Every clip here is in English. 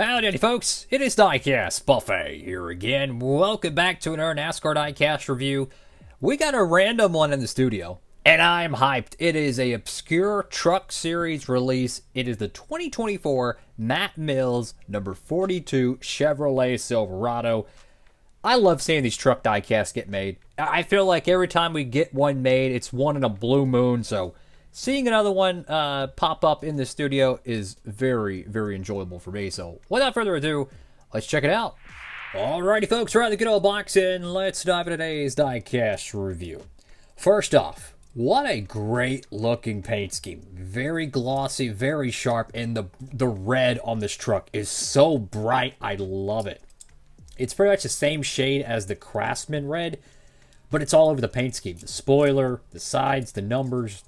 Howdy folks, it is Diecastbuffet here again. Welcome back to another NASCAR Diecast review. We got a random one in the studio, and I'm hyped. It is a obscure truck series release. It is the 2024 Matt Mills number 42 Chevrolet Silverado. I love seeing these truck diecasts get made. I feel like every time we get one made, it's one in a blue moon, so seeing another one pop up in the studio is very, very enjoyable for me. So without further ado, let's check it out. Alrighty folks, we're out of the good old box and let's dive into today's diecast review. First off, what a great looking paint scheme. Very glossy, very sharp, and the red on this truck is so bright. I love it. It's pretty much the same shade as the Craftsman red, but it's all over the paint scheme. The spoiler, the sides, the numbers.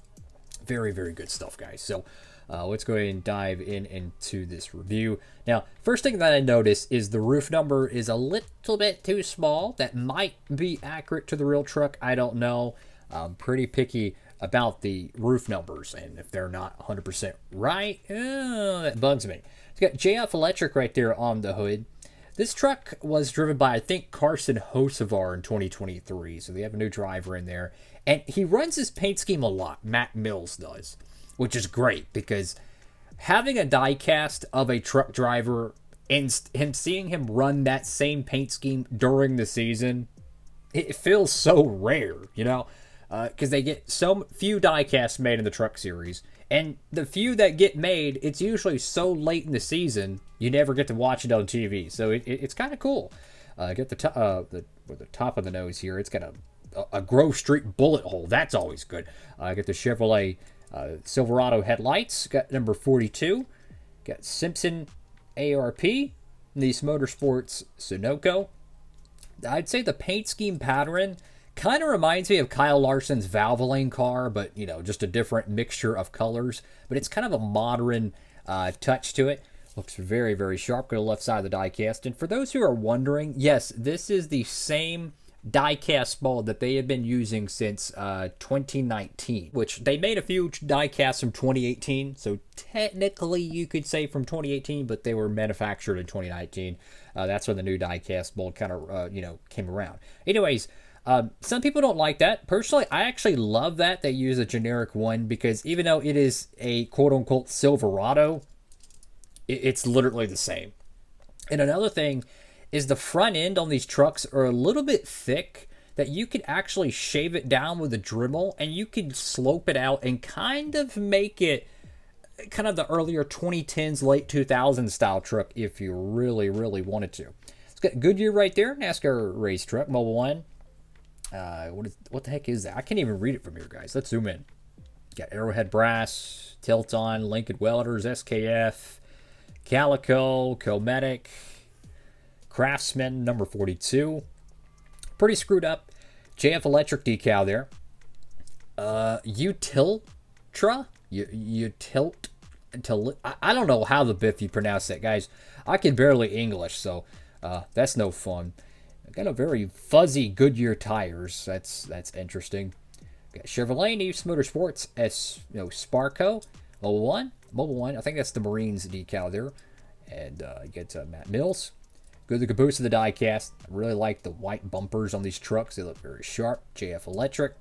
Very, very good stuff, guys. So let's go ahead and dive into this review. Now, first thing that I noticed is the roof number is a little bit too small. That might be accurate to the real truck. I don't know. I'm pretty picky about the roof numbers, and if they're not 100% right, that bugs me. It's got JF Electric right there on the hood. This truck was driven by, I think, Carson Hocevar in 2023, so they have a new driver in there. And he runs his paint scheme a lot, Matt Mills does, which is great because having a diecast of a truck driver and seeing him run that same paint scheme during the season, it feels so rare, you know, because they get so few diecasts made in the truck series. And the few that get made, it's usually so late in the season, you never get to watch it on TV. So it's kind of cool. Get the top of the nose here. It's got a Grove Street bullet hole. That's always good. Get the Chevrolet Silverado headlights. Got number 42. Got Simpson ARP. Nice Motorsports Sunoco. I'd say the paint scheme pattern kind of reminds me of Kyle Larson's Valvoline car, but, you know, just a different mixture of colors. But it's kind of a modern touch to it. Looks very, very sharp. Go to the left side of the diecast. And for those who are wondering, yes, this is the same diecast mold that they have been using since 2019, which they made a few diecasts from 2018. So technically you could say from 2018, but they were manufactured in 2019. That's when the new diecast mold kind of, came around. Anyways, some people don't like that. Personally, I actually love that they use a generic one because even though it is a quote-unquote Silverado, it's literally the same. And another thing is the front end on these trucks are a little bit thick that you could actually shave it down with a Dremel and you could slope it out and kind of make it kind of the earlier 2010s, late 2000s style truck if you really, really wanted to. It's got Goodyear right there, NASCAR race truck, Mobile One. What the heck is that? I can't even read it from here, guys. Let's zoom in. Got Arrowhead Brass, Tilt-On, Lincoln Welders, SKF, Calico, Cometic, Craftsman, number 42. Pretty screwed up. JF Electric decal there. Utiltra? I don't know how the biff you pronounce that, guys. I can barely English, so that's no fun. Got a very fuzzy Goodyear tires. That's interesting. Got Chevrolet Nice Motorsports Sparco Mobile One. I think that's the Marines decal there. And you get Matt Mills. Go to the caboose of the diecast. I really like the white bumpers on these trucks. They look very sharp. JF Electric.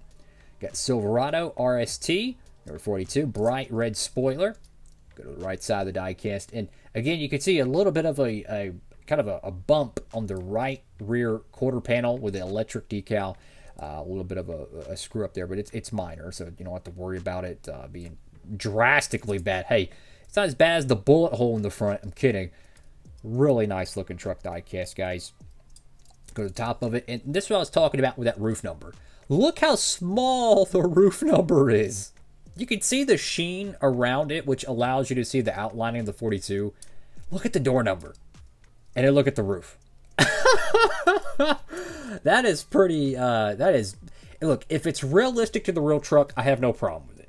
Got Silverado RST number 42. Bright red spoiler. Go to the right side of the diecast. And again, you can see a little bit of a kind of a bump on the right rear quarter panel with the electric decal. A little bit of a screw up there, but it's minor, so you don't have to worry about it being drastically bad. Hey, it's not as bad as the bullet hole in the front. I'm kidding. Really nice looking truck diecast, guys. Go to the top of it, and this is what I was talking about with that roof number. Look how small the roof number is. You can see the sheen around it, which allows you to see the outlining of the 42. Look at the door number. And then look at the roof. That is pretty, look, if it's realistic to the real truck, I have no problem with it.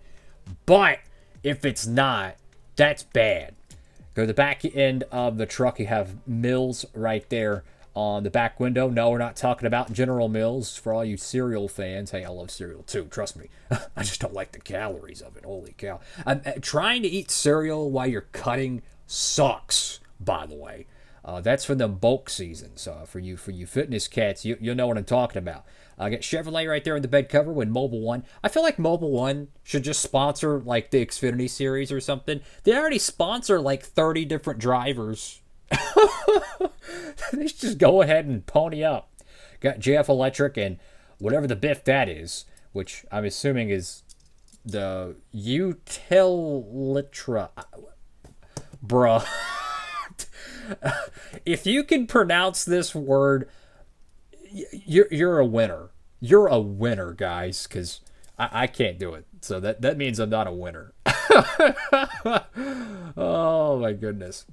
But if it's not, that's bad. Go to the back end of the truck, you have Mills right there on the back window. No, we're not talking about General Mills for all you cereal fans. Hey, I love cereal too, trust me. I just don't like the calories of it, holy cow. Trying to eat cereal while you're cutting sucks, by the way. That's for the bulk seasons. For you fitness cats, you'll know what I'm talking about. I got Chevrolet right there in the bed cover with Mobile One. I feel like Mobile One should just sponsor like the Xfinity series or something. They already sponsor like 30 different drivers. They should just go ahead and pony up. Got JF Electric and whatever the biff that is, which I'm assuming is the Utilitra. Bruh. If you can pronounce this word, you're a winner. You're a winner, guys, because I can't do it. So that means I'm not a winner. Oh, my goodness.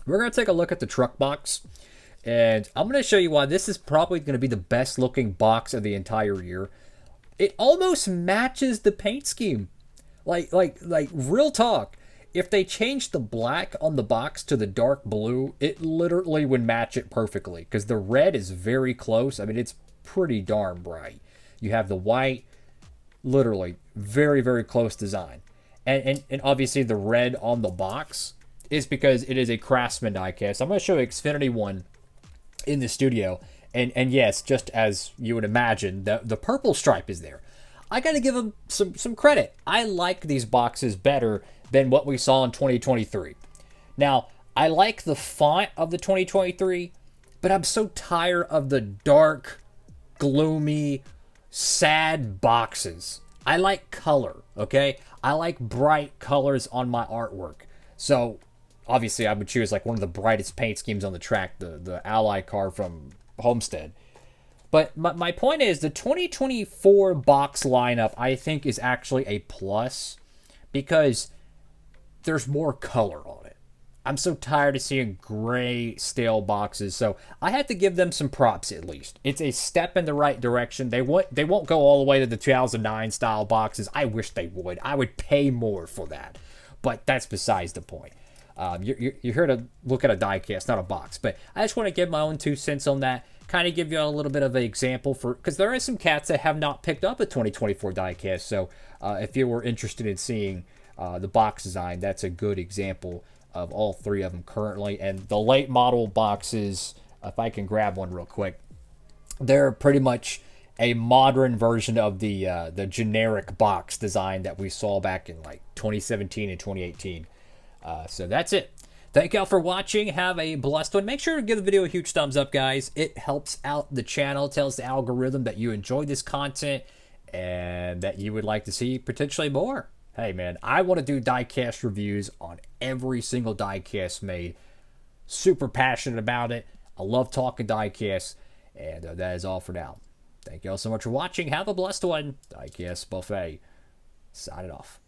We're going to take a look at the truck box. And I'm going to show you why this is probably going to be the best looking box of the entire year. It almost matches the paint scheme. Like real talk. If they changed the black on the box to the dark blue, it literally would match it perfectly. Because the red is very close. I mean, it's pretty darn bright. You have the white, literally very, very close design. And obviously the red on the box is because it is a Craftsman diecast. I'm going to show you Xfinity one in the studio. And yes, just as you would imagine, the purple stripe is there. I got to give them some credit. I like these boxes better than what we saw in 2023. Now, I like the font of the 2023, but I'm so tired of the dark, gloomy, sad boxes. I like color, okay? I like bright colors on my artwork. So, obviously, I would choose like one of the brightest paint schemes on the track, the Ally car from Homestead. But my point is, the 2024 box lineup, I think, is actually a plus because there's more color on it. I'm so tired of seeing gray, stale boxes, so I had to give them some props at least. It's a step in the right direction. They won't go all the way to the 2009 style boxes. I wish they would. I would pay more for that, but that's besides the point. You're here to look at a diecast, not a box. But I just want to give my own 2 cents on that. Kind of give you a little bit of an example because there are some cats that have not picked up a 2024 diecast. So if you were interested in seeing the box design, that's a good example of all 3 of them currently. And the late model boxes, if I can grab one real quick, they're pretty much a modern version of the generic box design that we saw back in like 2017 and 2018. So that's it. Thank y'all for watching. Have a blessed one. Make sure to give the video a huge thumbs up, guys. It helps out the channel, tells the algorithm that you enjoy this content and that you would like to see potentially more. Hey, man, I want to do diecast reviews on every single diecast made. Super passionate about it. I love talking diecast. And that is all for now. Thank y'all so much for watching. Have a blessed one. Diecast Buffet. Signing off.